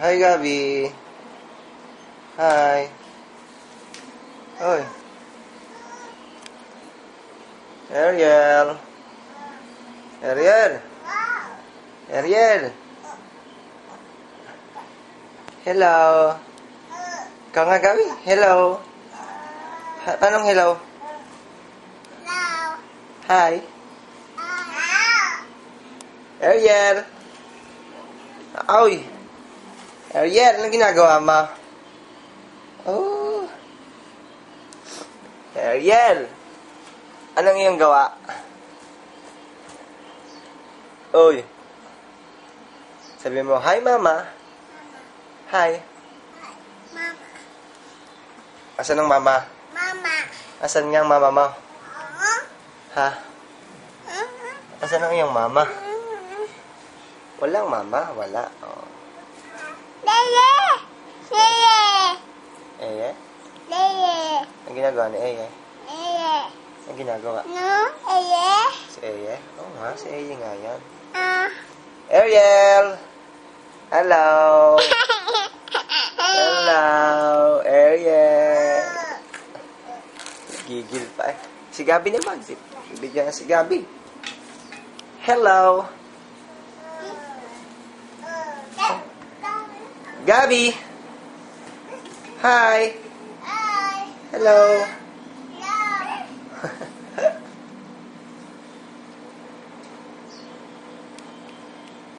Hi, Gabi. Hi. Oy. Ariel. Ariel. Ariel. Hello. Ikaw nga, Gabi. Hello. Anong hello? Hi. Ariel. Oy. Ariel, anong ginagawa mo? Oh. Ariel. Anong iyong gawa? Oy. Sabi mo, hi, Mama. Hi. Mama. Asan ang mama? Mama. Asan nga ang mama mo? Ha? Asan ang iyong mama? Walang mama, wala. Oh. Lele. Lele. Eye? Lele. Ang ginagawa ni Eye? Lele. Ang ginagawa? No, Lele. Si Eye? Oo nga, si Eye nga yan. Ah. Ariel! Hello! Hello! Ariel! Gigil pa eh. Si Gabi naman. Bigyan na si Gabi. Hello! Gabi! Hi! Hi. Hello!